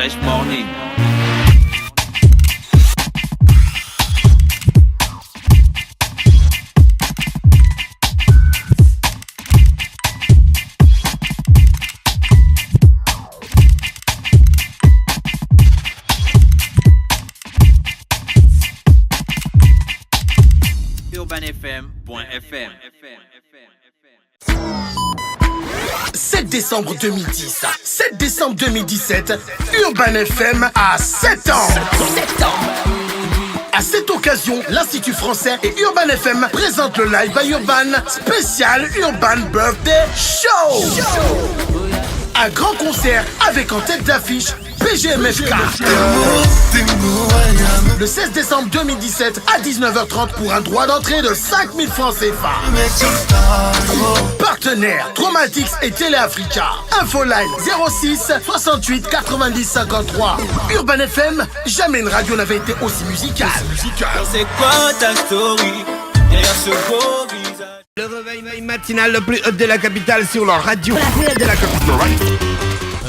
Fresh Morning. UrbanFM.fm 7 décembre 2010, 7 décembre 2017, Urban FM a 7 ans. À cette occasion, l'Institut français et Urban FM présentent le Live by Urban spécial Urban Birthday Show. Un grand concert avec en tête d'affiche PGMFK. Le 16 décembre 2017 à 19h30 pour un droit d'entrée de 5 000 francs CFA. Partenaires Traumatics et Téléafrica. Infoline 06 68 90 53. Urban FM, jamais une radio n'avait été aussi musicale. C'est quoi ta story derrière ce beau visage? Le réveil matinal le plus haut de la capitale sur leur radio. La plus haute de la capitale.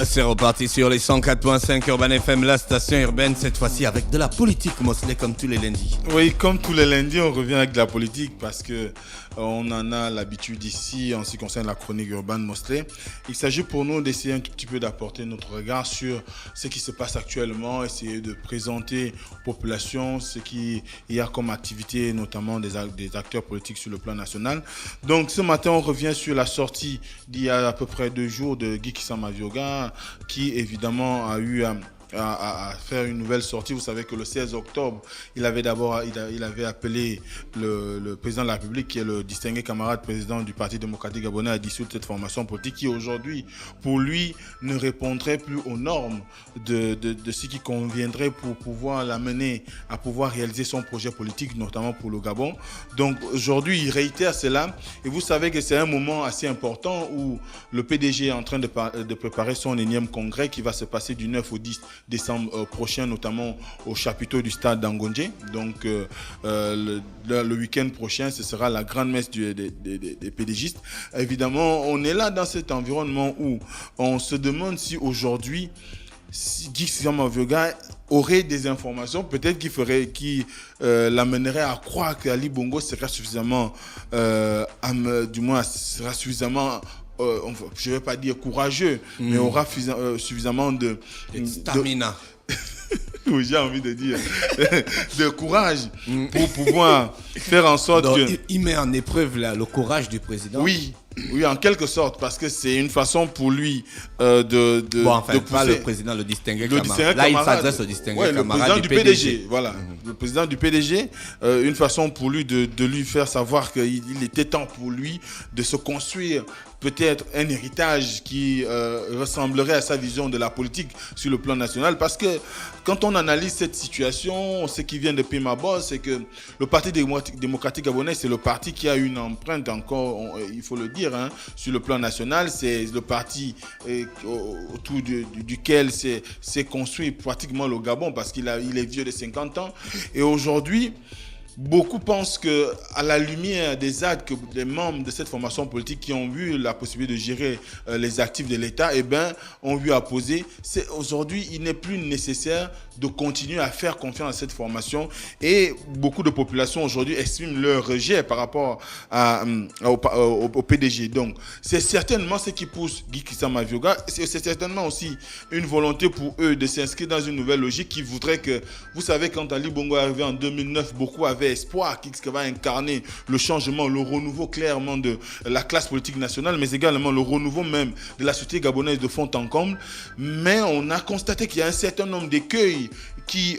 C'est reparti sur les 104.5 Urban FM, la station urbaine, cette fois-ci avec de la politique, Mosley, comme tous les lundis. Oui, comme tous les lundis, on revient avec de la politique parce que on en a l'habitude ici en ce qui concerne la chronique urbaine Mosley. Il s'agit pour nous d'essayer un tout petit peu d'apporter notre regard sur ce qui se passe actuellement, essayer de présenter aux populations ce qu'il y a comme activité, notamment des acteurs politiques sur le plan national. Donc ce matin, on revient sur la sortie d'il y a à peu près 2 jours de Guy Kissamavioga, qui évidemment a eu à faire une nouvelle sortie. Vous savez que le 16 octobre, il avait appelé le président de la République, qui est le distingué camarade président du Parti démocratique gabonais, à dissoudre cette formation politique qui aujourd'hui, pour lui, ne répondrait plus aux normes de ce qui conviendrait pour pouvoir l'amener à pouvoir réaliser son projet politique, notamment pour le Gabon. Donc aujourd'hui, il réitère cela. Et vous savez que c'est un moment assez important où le PDG est en train de préparer son énième congrès qui va se passer du 9 au 10 décembre prochain, notamment au chapiteau du stade d'Angonje. Donc le week-end prochain, ce sera la grande messe des PDGistes. Évidemment, on est là dans cet environnement où on se demande si aujourd'hui Guy Kissamavioga aurait des informations, peut-être qui l'amènerait à croire qu'Ali Bongo sera suffisamment sera suffisamment je ne vais pas dire courageux, mais aura suffisamment de stamina. Oui, j'ai envie de dire de courage pour pouvoir faire en sorte que... Il met en épreuve le courage du président. Oui, en quelque sorte, parce que c'est une façon pour lui pas pousser... le président, le distingué camarade. Là, il s'adresse au distingué camarade le président du PDG. Voilà, le président du PDG, une façon pour lui de lui faire savoir qu'il était temps pour lui de se construire peut-être un héritage qui ressemblerait à sa vision de la politique sur le plan national. Parce que quand on analyse cette situation, ce qui vient de prime abord, c'est que le Parti démocratique gabonais, c'est le parti qui a une empreinte encore, il faut le dire, sur le plan national. C'est le parti autour duquel s'est construit pratiquement le Gabon, parce qu'il est vieux de 50 ans. Et aujourd'hui, beaucoup pensent que, à la lumière des actes que les membres de cette formation politique qui ont eu la possibilité de gérer les actifs de l'État, ont eu à poser, aujourd'hui, il n'est plus nécessaire de continuer à faire confiance à cette formation. Et beaucoup de populations aujourd'hui expriment leur rejet par rapport au PDG. Donc, c'est certainement ce qui pousse Guy Kissamavioga. C'est certainement aussi une volonté pour eux de s'inscrire dans une nouvelle logique qui voudrait que, vous savez, quand Ali Bongo est arrivé en 2009, beaucoup avaient espoir qu'il va incarner le changement, le renouveau clairement de la classe politique nationale, mais également le renouveau même de la société gabonaise de fond en comble. Mais on a constaté qu'il y a un certain nombre d'écueils qui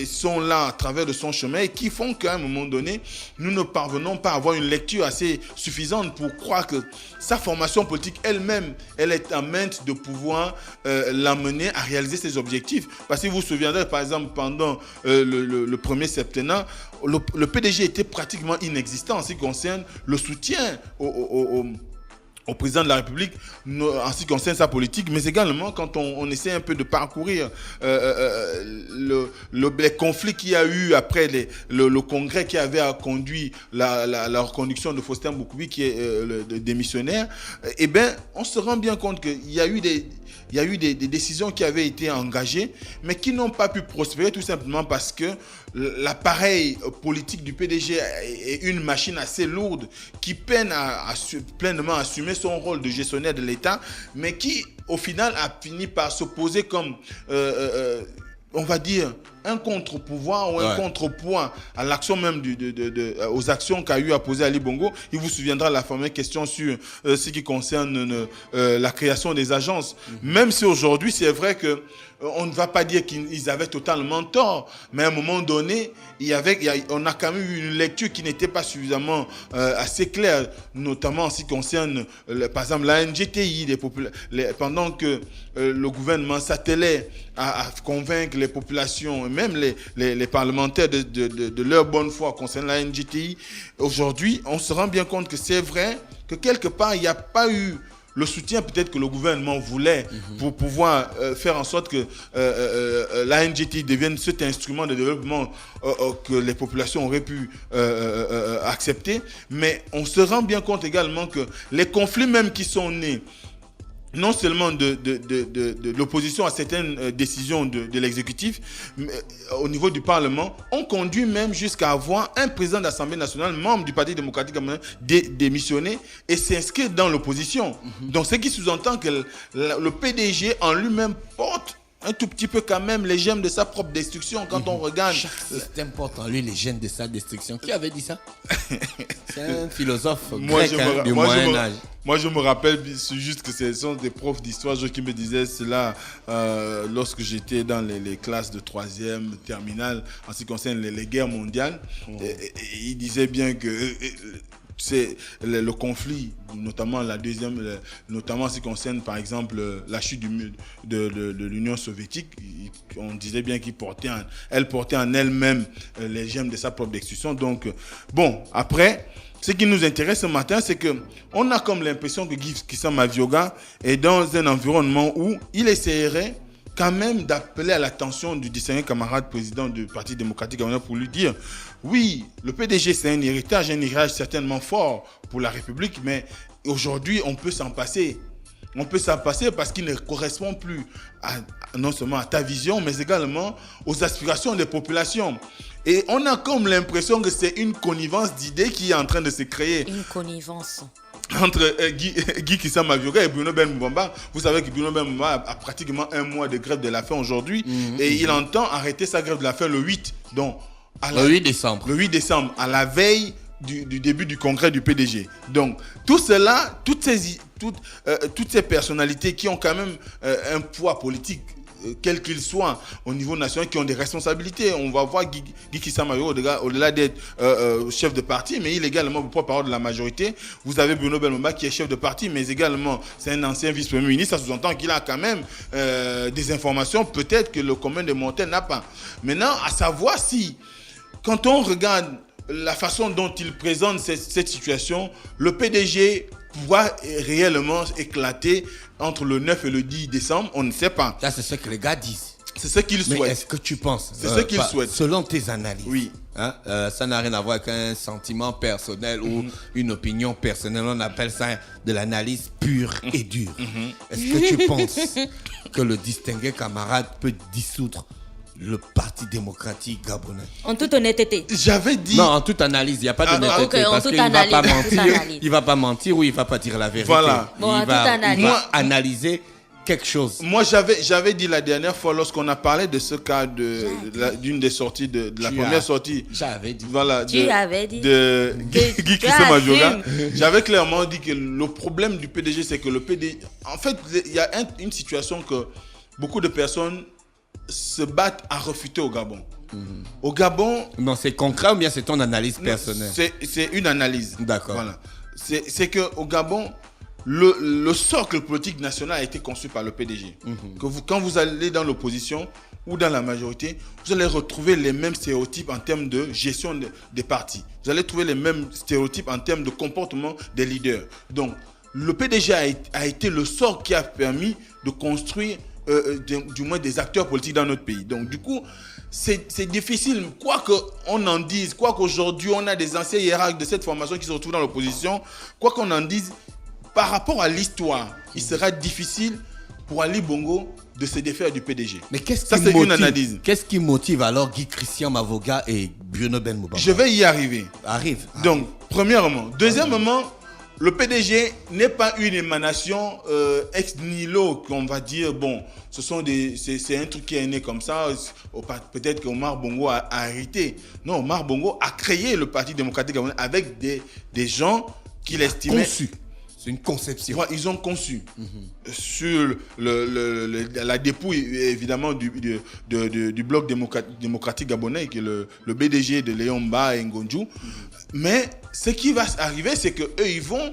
sont là à travers de son chemin et qui font qu'à un moment donné, nous ne parvenons pas à avoir une lecture assez suffisante pour croire que sa formation politique elle-même, elle est à même de pouvoir l'amener à réaliser ses objectifs. Parce que vous vous souviendrez, par exemple, pendant le premier septennat, le PDG était pratiquement inexistant en ce qui concerne le soutien au président de la République en ce qui concerne sa politique, mais également quand on essaie un peu de parcourir les conflits qu'il y a eu après le congrès qui avait conduit la reconduction de Faustin Boukoubi, qui est le démissionnaire, on se rend bien compte qu'il y a eu il y a eu des décisions qui avaient été engagées, mais qui n'ont pas pu prospérer tout simplement parce que l'appareil politique du PDG est une machine assez lourde qui peine à pleinement assumer son rôle de gestionnaire de l'État, mais qui, au final, a fini par s'opposer comme, on va dire, un contre-pouvoir ou un contrepoids à l'action même aux actions qu'a eu à poser Ali Bongo. Il vous souviendra la fameuse question sur ce qui concerne la création des agences. Même si aujourd'hui, c'est vrai que on ne va pas dire qu'ils avaient totalement tort, mais à un moment donné, on a quand même eu une lecture qui n'était pas suffisamment assez claire, notamment en ce qui concerne, par exemple, la NGTI, pendant que le gouvernement s'attelait à convaincre les populations, même les parlementaires de leur bonne foi concernant la NGTI. Aujourd'hui, on se rend bien compte que c'est vrai que quelque part, il n'y a pas eu le soutien peut-être que le gouvernement voulait pour pouvoir faire en sorte que la NGTI devienne cet instrument de développement que les populations auraient pu accepter. Mais on se rend bien compte également que les conflits même qui sont nés, non seulement de l'opposition à certaines décisions de l'exécutif, mais au niveau du Parlement, ont conduit même jusqu'à avoir un président de l'Assemblée nationale, membre du Parti démocratique camerounais, démissionner et s'inscrire dans l'opposition. Donc, ce qui sous-entend que le PDG en lui-même porte un tout petit peu quand même les gemmes de sa propre destruction quand on regarde. Chaque système porte en lui les gemmes de sa destruction. Qui avait dit ça? C'est un philosophe grec du Moyen-Âge. Moi, je me rappelle juste que ce sont des profs d'histoire qui me disaient cela lorsque j'étais dans les classes de 3e, terminale, en ce qui concerne les guerres mondiales. Et ils disaient bien que c'est le conflit, notamment la deuxième, notamment en ce qui concerne par exemple la chute de l'Union soviétique. On disait bien qu'elle portait en elle-même les gemmes de sa propre destruction. Donc, bon, après, ce qui nous intéresse ce matin, c'est qu'on a comme l'impression que Guy Kissam Avioga est dans un environnement où il essaierait quand même d'appeler à l'attention du distingué camarade président du Parti démocratique camerounais pour lui dire oui, le PDG c'est un héritage certainement fort pour la République, mais aujourd'hui on peut s'en passer. On peut s'en passer parce qu'il ne correspond plus non seulement à ta vision, mais également aux aspirations des populations. Et on a comme l'impression que c'est une connivence d'idées qui est en train de se créer. Une connivence entre Guy Kissam Avioga et Bruno Ben Moubamba. Vous savez que Bruno Ben Moubamba a pratiquement un mois de grève de la faim aujourd'hui et il entend arrêter sa grève de la faim le 8. Donc, le 8 décembre. Le 8 décembre, à la veille du début du congrès du PDG. Donc, tout cela, toutes ces personnalités qui ont quand même un poids politique, quel qu'il soit au niveau national, qui ont des responsabilités. On va voir Guy Kissam Avioga, au-delà d'être chef de parti, mais il est également le porte-parole de la majorité. Vous avez Bruno Ben Moubamba qui est chef de parti, mais également c'est un ancien vice-premier ministre. Ça sous-entend qu'il a quand même des informations peut-être que le commun des mortels n'a pas. Maintenant, à savoir si, quand on regarde la façon dont il présente cette situation, le PDG pourra réellement éclater entre le 9 et le 10 décembre, on ne sait pas. Ça, c'est ce que les gars disent. C'est ce qu'ils souhaitent. Mais est-ce que tu penses C'est ce qu'ils souhaitent. Selon tes analyses. Oui. Hein, ça n'a rien à voir avec un sentiment personnel ou une opinion personnelle. On appelle ça de l'analyse pure et dure. Est-ce que tu penses que le distingué camarade peut dissoudre le Parti démocratique gabonais? En toute honnêteté. J'avais dit... Non, en toute analyse. Il n'y a pas d'honnêteté. Parce qu'il ne va pas mentir. Il ne va pas mentir ou il ne va pas dire la vérité. Voilà. Il va analyser quelque chose. Moi, j'avais dit la dernière fois, lorsqu'on a parlé de ce cas d'une des sorties, de la première sortie. J'avais dit. Voilà. Tu avais dit. De Guy Kissam Avioga. J'avais clairement dit que le problème du PDG, c'est que le PDG... En fait, il y a une situation que beaucoup de personnes se battent à refuter au Gabon. Au Gabon... Non, c'est concret ou bien c'est ton analyse personnelle? C'est une analyse. D'accord. Voilà. C'est qu'au Gabon, le socle politique national a été conçu par le PDG. Quand vous allez dans l'opposition ou dans la majorité, vous allez retrouver les mêmes stéréotypes en termes de gestion des partis. Vous allez trouver les mêmes stéréotypes en termes de comportement des leaders. Donc, le PDG a été le socle qui a permis de construire du moins des acteurs politiques dans notre pays. Donc du coup, c'est difficile, quoi qu'on en dise, quoi qu'aujourd'hui on a des anciens hiérarques de cette formation qui se retrouvent dans l'opposition, quoi qu'on en dise, par rapport à l'histoire, il sera difficile pour Ali Bongo de se défaire du PDG. Mais qu'est-ce ça, qui c'est motive, une analyse. Qu'est-ce qui motive alors Guy Christian Mavoga et Bruno Ben Moubamba? Je vais y arriver. Arrive. Donc, premièrement. Deuxièmement, le PDG n'est pas une émanation ex nihilo, qu'on va dire, bon, c'est un truc qui est né comme ça. Peut-être qu'Omar Bongo a hérité. Non, Omar Bongo a créé le Parti démocratique gabonais avec des gens qu'il estimait. Conçu. C'est une conception. Ouais, ils ont conçu sur la dépouille, évidemment, du bloc démocratique gabonais, qui est le BDG de Léon Mba et Ngonjou. Mais ce qui va arriver, c'est qu'eux, ils vont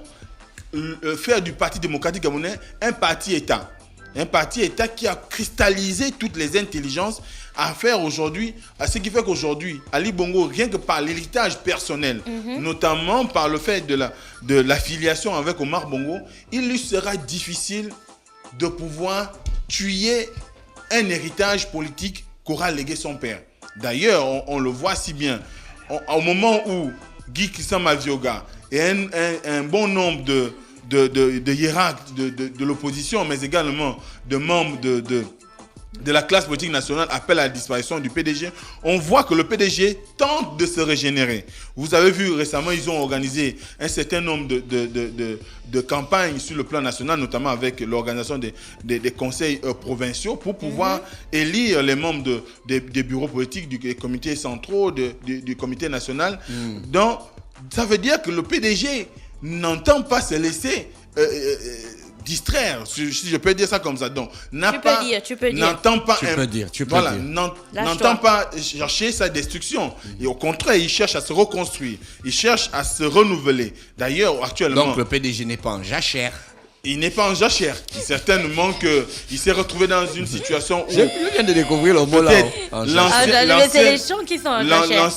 faire du Parti démocratique gabonais un parti-État. Un parti-État qui a cristallisé toutes les intelligences à faire aujourd'hui, à ce qui fait qu'aujourd'hui, Ali Bongo, rien que par l'héritage personnel, notamment par le fait de l'affiliation avec Omar Bongo, il lui sera difficile de pouvoir tuer un héritage politique qu'aura légué son père. D'ailleurs, on le voit si bien. Au moment où Guy Christian Mavoga et un bon nombre de hiérarques de l'opposition, mais également de membres de la classe politique nationale appellent à la disparition du PDG, on voit que le PDG tente de se régénérer. Vous avez vu récemment, ils ont organisé un certain nombre de campagnes sur le plan national, notamment avec l'organisation des conseils provinciaux pour pouvoir élire les membres des bureaux politiques, des comités centraux, du comité national. Donc, ça veut dire que le PDG n'entend pas se laisser distraire, si je peux dire ça comme ça. Donc, tu peux dire. N'entend pas, N'entend pas chercher sa destruction. Et au contraire, il cherche à se reconstruire. Il cherche à se renouveler. D'ailleurs, actuellement... Donc, le PDG n'est pas en jachère. Il n'est pas en jachère. Certainement qu'il s'est retrouvé dans une situation où... Je viens de découvrir le mot là. C'est les gens qui sont en jachère.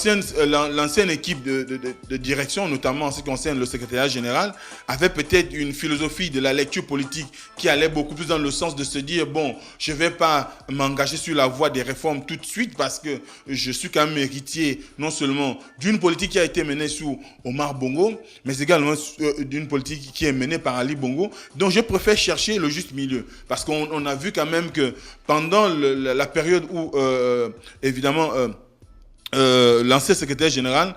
L'ancienne équipe de direction, notamment en ce qui concerne le secrétariat général, avait peut-être une philosophie de la lecture politique qui allait beaucoup plus dans le sens de se dire, bon, je ne vais pas m'engager sur la voie des réformes tout de suite parce que je suis quand même héritier non seulement d'une politique qui a été menée sous Omar Bongo, mais également d'une politique qui est menée par Ali Bongo. Donc, je préfère chercher le juste milieu. Parce qu'on a vu quand même que pendant la période où, évidemment, l'ancien secrétaire général,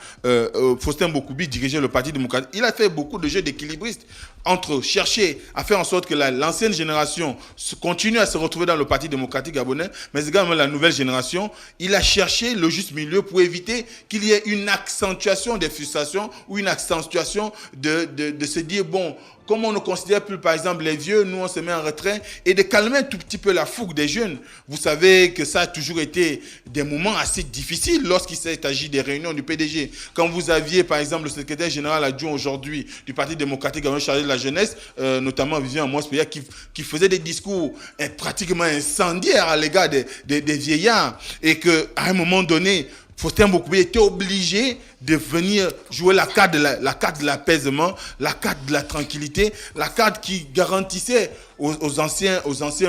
Faustin Bokoubi, dirigeait le Parti démocratique, il a fait beaucoup de jeux d'équilibristes entre chercher à faire en sorte que l'ancienne génération continue à se retrouver dans le Parti démocratique gabonais, mais également la nouvelle génération. Il a cherché le juste milieu pour éviter qu'il y ait une accentuation des frustrations ou une accentuation de se dire, bon, comme on ne considère plus, par exemple, les vieux, nous, on se met en retrait, et de calmer un tout petit peu la fougue des jeunes. Vous savez que ça a toujours été des moments assez difficiles lorsqu'il s'est agi des réunions du PDG. Quand vous aviez, par exemple, le secrétaire général adjoint aujourd'hui du Parti démocratique chargé de la jeunesse, notamment Vivian Amos-Peya, qui faisait des discours pratiquement incendiaires à l'égard des vieillards, et qu'à un moment donné, Faustin Bokoubi était obligé de venir jouer la carte de l'apaisement, la carte de la tranquillité, la carte qui garantissait aux anciens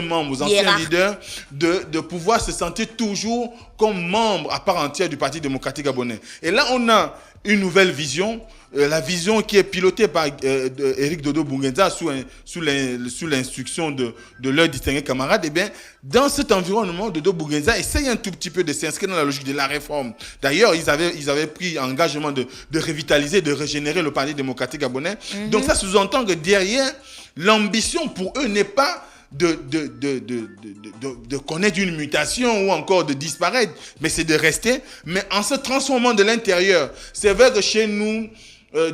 membres, aux anciens leaders de pouvoir se sentir toujours comme membre à part entière du Parti démocratique gabonais. Et là, on a une nouvelle vision, la vision qui est pilotée par Éric Dodo Bungenza sous l'instruction de leurs distingués camarades. Et bien, dans cet environnement, Dodo Bungenza essaye un tout petit peu de s'inscrire dans la logique de la réforme. D'ailleurs, ils avaient pris engagement de revitaliser, de régénérer le Parti démocratique gabonais. Donc ça sous-entend que derrière, l'ambition pour eux n'est pas de connaître une mutation ou encore de disparaître, mais c'est de rester, mais en se transformant de l'intérieur. C'est vrai que chez nous,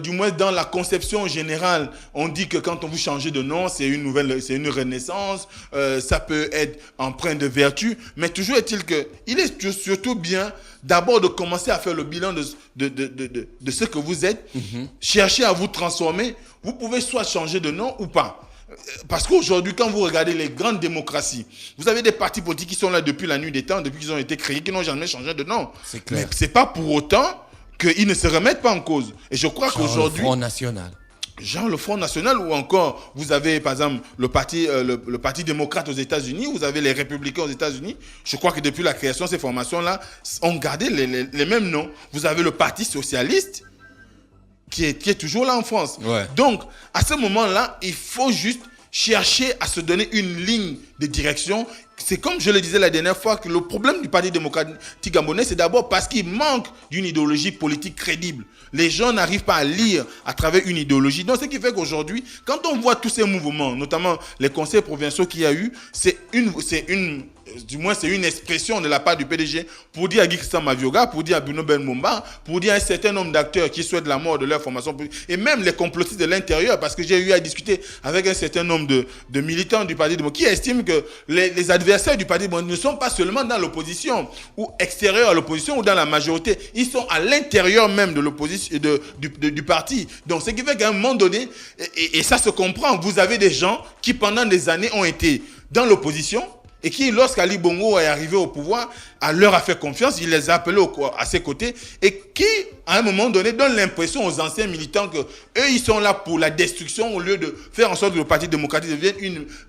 du moins dans la conception générale, on dit que quand on veut changer de nom, c'est une renaissance, ça peut être empreint de vertu, mais toujours est-il que il est surtout bien d'abord de commencer à faire le bilan de ce que vous êtes, chercher à vous transformer. Vous pouvez soit changer de nom ou pas. Parce qu'aujourd'hui, quand vous regardez les grandes démocraties, vous avez des partis politiques qui sont là depuis la nuit des temps, depuis qu'ils ont été créés, qui n'ont jamais changé de nom. C'est clair. Mais ce n'est pas pour autant qu'ils ne se remettent pas en cause. Et je crois qu'aujourd'hui... Le Front National. Genre le Front National, ou encore, vous avez par exemple le parti démocrate aux États-Unis, vous avez les républicains aux États-Unis. Je crois que depuis la création de ces formations-là, ont gardé les mêmes noms. Vous avez le Parti socialiste, qui est toujours là en France. Ouais. Donc, à ce moment-là, il faut juste chercher à se donner une ligne de direction. C'est comme je le disais la dernière fois, que le problème du Parti démocratique gabonais, c'est d'abord parce qu'il manque d'une idéologie politique crédible. Les gens n'arrivent pas à lire à travers une idéologie. Donc, ce qui fait qu'aujourd'hui, quand on voit tous ces mouvements, notamment les conseils provinciaux qu'il y a eu, c'est une expression de la part du PDG pour dire à Guy Christian Mavioga, pour dire à Bruno Benmumba, pour dire à un certain nombre d'acteurs qui souhaitent la mort de leur formation politique, et même les complotistes de l'intérieur, parce que j'ai eu à discuter avec un certain nombre de militants du Parti démocratique qui estiment que les adversaires du Parti démocratique ne sont pas seulement dans l'opposition ou extérieurs à l'opposition ou dans la majorité, ils sont à l'intérieur même de l'opposition du parti. Donc ce qui fait qu'à un moment donné, et ça se comprend, vous avez des gens qui pendant des années ont été dans l'opposition et qui, lorsqu'Ali Bongo est arrivé au pouvoir, leur a fait confiance, il les a appelés à ses côtés, et qui, à un moment donné, donne l'impression aux anciens militants que eux, ils sont là pour la destruction, au lieu de faire en sorte que le Parti démocratique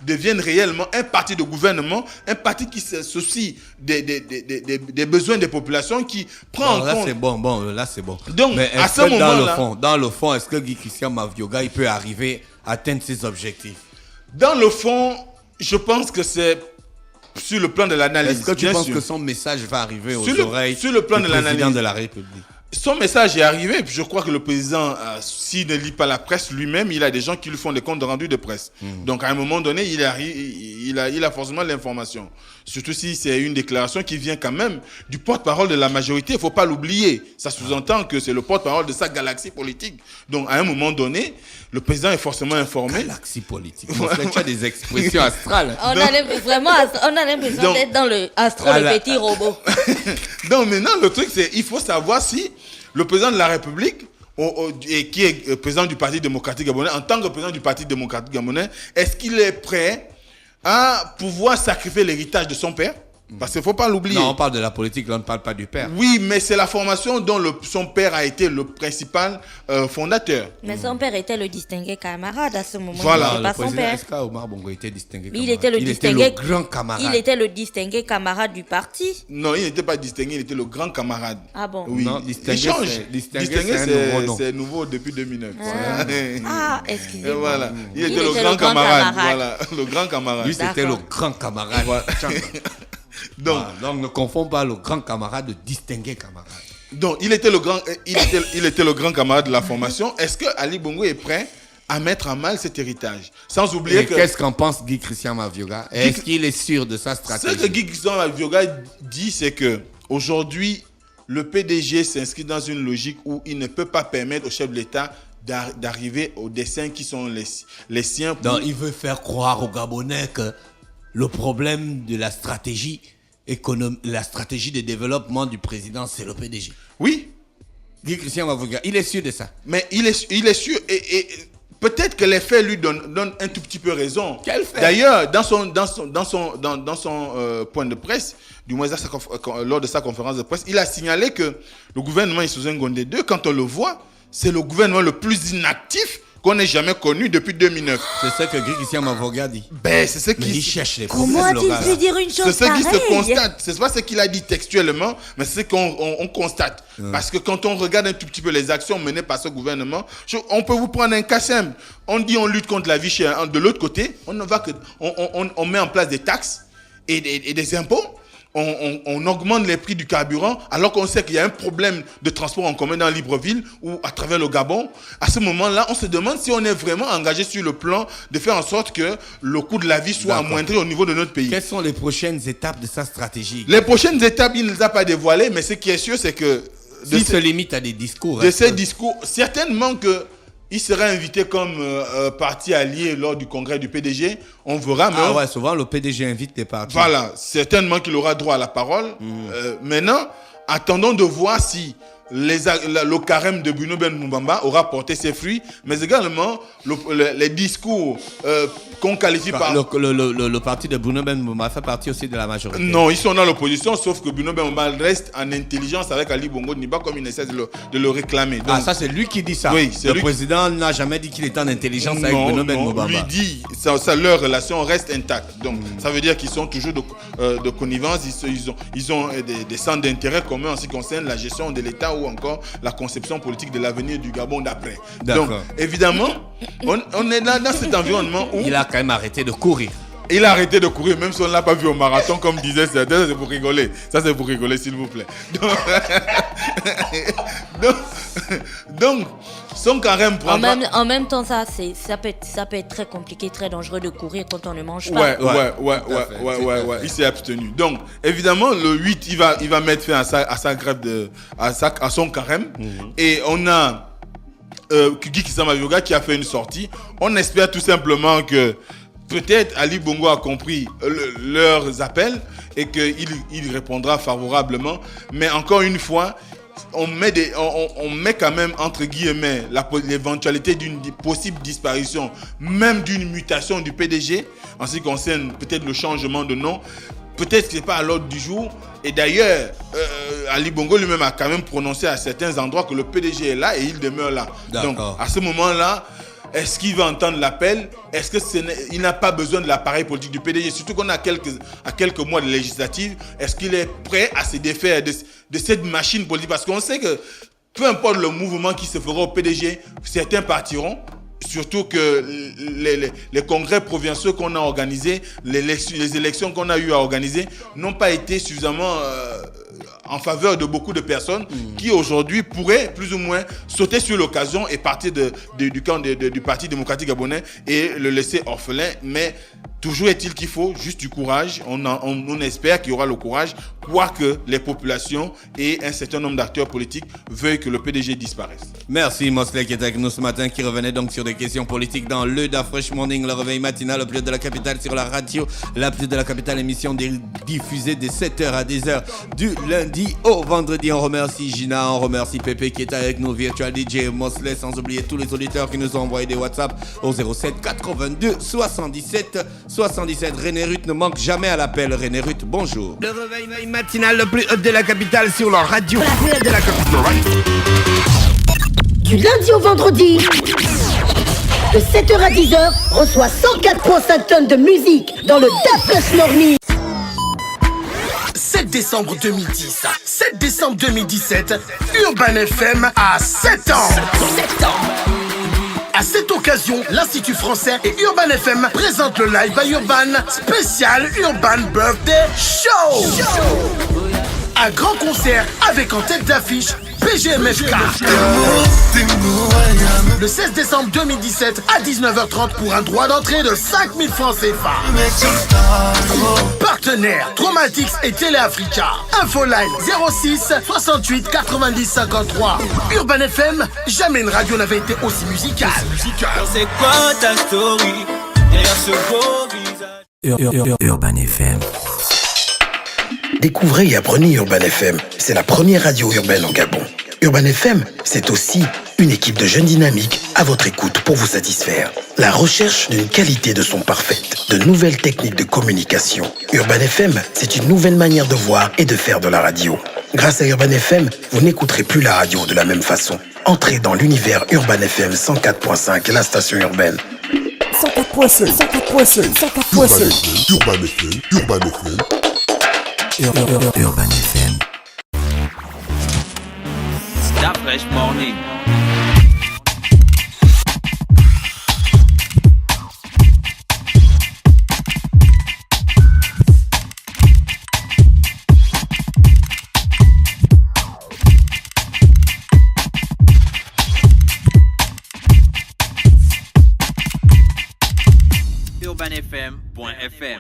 devienne réellement un parti de gouvernement, un parti qui se soucie des besoins des populations, qui prend en compte... Là, c'est bon. Donc, mais à ce moment-là... Dans le fond, est-ce que Guy Christian Mavioga, il peut arriver à atteindre ses objectifs? Dans le fond, je pense que c'est... Sur le plan de l'analyse. Est-ce que tu penses que son message va arriver aux oreilles sur le plan du président de la République? Son message est arrivé, et puis je crois que le président, s'il ne lit pas la presse lui-même, il a des gens qui lui font des comptes rendus de presse. Donc à un moment donné, il a forcément l'information. Surtout si c'est une déclaration qui vient quand même du porte-parole de la majorité, il ne faut pas l'oublier. Ça sous-entend que c'est le porte-parole de sa galaxie politique. Donc à un moment donné, le président est forcément informé. Galaxie politique. Tu as des expressions astrales. On a l'impression d'être dans le le petit robot. Donc maintenant, le truc, c'est il faut savoir si le président de la République, et qui est président du Parti démocratique gabonais, en tant que président du Parti démocratique gabonais, est-ce qu'il est prêt à pouvoir sacrifier l'héritage de son père? Parce qu'il ne faut pas l'oublier. Non, on parle de la politique, là, on ne parle pas du père. Oui, mais c'est la formation dont son père a été le principal fondateur. Mais son père était le distingué camarade à ce moment. Voilà. Il n'était pas son père. Est-ce qu'Omar Bongo était distingué camarade? Il était le grand camarade. Il était le distingué camarade du parti. Non, il n'était pas distingué, il était le grand camarade. Ah bon? Oui. Non, distingué, il change. Distingué, c'est nouveau depuis 2009. Excusez-moi. Voilà. Il était le grand camarade. Voilà, le grand camarade. Lui, c'était le grand camarade. Voilà. Donc, ne confonds pas le grand camarade de distingué camarade. Donc, il était le grand camarade de la formation. Est-ce que Ali Bongo est prêt à mettre en mal cet héritage? Sans oublier que... Qu'est-ce qu'en pense Guy Christian Mavioga? Est-ce qu'il est sûr de sa stratégie? Ce que Guy Christian Mavioga dit, c'est que aujourd'hui, le PDG s'inscrit dans une logique où il ne peut pas permettre au chef de l'État d'arriver aux dessins qui sont les siens. Donc, il veut faire croire aux Gabonais que le problème de la stratégie de développement du président, c'est le PDG. Oui. Guy Christian Mavioga, il est sûr de ça. Mais il est sûr et peut-être que les faits lui donnent un tout petit peu raison. Quel fait? D'ailleurs, dans son point de presse, du moins lors de sa conférence de presse, il a signalé que le gouvernement Issouzou Ngondé II, quand on le voit, c'est le gouvernement le plus inactif qu'on n'ait jamais connu depuis 2009. C'est ce que Guy Christian Mavioga dit. Ben, c'est ce qu'il cherche les problèmes. Comment a-t-il pu dire une chose pareille? C'est ce qui se constate. C'est pas ce qu'il a dit textuellement, mais c'est ce qu'on constate. Parce que quand on regarde un tout petit peu les actions menées par ce gouvernement, on peut vous prendre un cas simple. On dit on lutte contre la vie chère. De l'autre côté, on met en place des taxes et des impôts. On augmente les prix du carburant alors qu'on sait qu'il y a un problème de transport en commun dans Libreville ou à travers le Gabon. À ce moment-là, on se demande si on est vraiment engagé sur le plan de faire en sorte que le coût de la vie soit amoindri au niveau de notre pays. Quelles sont les prochaines étapes de sa stratégie? Les prochaines étapes, il ne les a pas dévoilées, mais ce qui est sûr, c'est que... S'il se limite à des discours... De ces discours, certainement que... Il sera invité comme parti allié lors du congrès du PDG. On verra. Mais souvent le PDG invite les partis. Voilà, certainement qu'il aura droit à la parole. Maintenant, attendons de voir si le carême de Bruno Benmumba aura porté ses fruits, mais également les discours qu'on qualifie par... Le parti de Bruno Benmumba fait partie aussi de la majorité. Non, ils sont dans l'opposition, sauf que Bruno Benmumba reste en intelligence avec Ali Bongo Ondimba comme il essaie de le réclamer. Donc, ça c'est lui qui dit ça. Oui, le président n'a jamais dit qu'il était en intelligence avec Bruno Benmumba. Lui dit, leur relation reste intacte. Donc ça veut dire qu'ils sont toujours de connivence, ils ont des centres d'intérêt communs en ce qui concerne la gestion de l'État ou encore la conception politique de l'avenir du Gabon d'après. D'accord. Donc, évidemment, on est là dans cet environnement où... Il a quand même arrêté de courir. Il a arrêté de courir, même si on ne l'a pas vu au marathon, comme disait certains. Ça, c'est pour rigoler. Ça, c'est pour rigoler, s'il vous plaît. Donc son carême prendra... En même temps, ça peut être très compliqué, très dangereux de courir quand on ne mange pas. Ouais. Il s'est abstenu. Donc, évidemment, le 8, il va mettre fin à sa grève à son carême. Et on a Guy Kissama Yoga qui a fait une sortie. On espère tout simplement que peut-être Ali Bongo a compris leurs appels et qu'il répondra favorablement. Mais encore une fois, on met quand même entre guillemets l'éventualité d'une possible disparition, même d'une mutation du PDG, en ce qui concerne peut-être le changement de nom. Peut-être que ce n'est pas à l'ordre du jour. Et d'ailleurs, Ali Bongo lui-même a quand même prononcé à certains endroits que le PDG est là et il demeure là. D'accord. Donc, à ce moment-là, est-ce qu'il va entendre l'appel? Est-ce qu'il n'a pas besoin de l'appareil politique du PDG? Surtout qu'on a quelques mois de législative. Est-ce qu'il est prêt à se défaire de cette machine politique? Parce qu'on sait que peu importe le mouvement qui se fera au PDG, certains partiront. Surtout que les congrès provinciaux qu'on a organisés, les élections qu'on a eu à organiser n'ont pas été suffisamment en faveur de beaucoup de personnes qui aujourd'hui pourraient plus ou moins sauter sur l'occasion et partir du camp du Parti démocratique gabonais et le laisser orphelin. Mais toujours est-il qu'il faut juste du courage. On espère qu'il y aura le courage, quoique les populations et un certain nombre d'acteurs politiques veuillent que le PDG disparaisse. Merci Mosley qui est avec nous ce matin, qui revenait donc sur des questions politiques dans le Da Fresh Morning, le réveil matinal au plus de la capitale sur la radio, la plus de la capitale, émission diffusée de 7h à 10h du lundi au vendredi. On remercie Gina, on remercie Pépé qui est avec nous, Virtual DJ Mosley, sans oublier tous les auditeurs qui nous ont envoyé des WhatsApp au 07 82 77 77. René Ruth ne manque jamais à l'appel. René Ruth, bonjour. Le réveil matinal le plus haut de la capitale sur la radio, la plus haute de la capitale. Du lundi au vendredi, de 7h à 10h, reçoit 104,5 tonnes de musique dans le Da Fresh Morning. 7 décembre 2010, 7 décembre 2017, Urban FM a 7 ans. 7 ans. À cette occasion, l'Institut français et Urban FM présentent le Live by Urban spécial Urban Birthday Show. Un grand concert avec en tête d'affiche PGMFK. Le 16 décembre 2017 à 19h30 pour un droit d'entrée de 5 000 francs CFA. Partenaires Traumatics et Téléafrica. Infoline 06 68 90 53. Urban FM, jamais une radio n'avait été aussi musicale. C'est quoi ta story derrière ce beau visage? Urban FM. Découvrez et apprenez Urban FM. C'est la première radio urbaine au Gabon. Urban FM, c'est aussi une équipe de jeunes dynamiques à votre écoute pour vous satisfaire. La recherche d'une qualité de son parfaite, de nouvelles techniques de communication. Urban FM, c'est une nouvelle manière de voir et de faire de la radio. Grâce à Urban FM, vous n'écouterez plus la radio de la même façon. Entrez dans l'univers Urban FM 104.5, la station urbaine. 104.5, 104.5, 104.5. Urban FM, Urban FM. Urban FM. Da Fresh Morning. UrbanFM.fm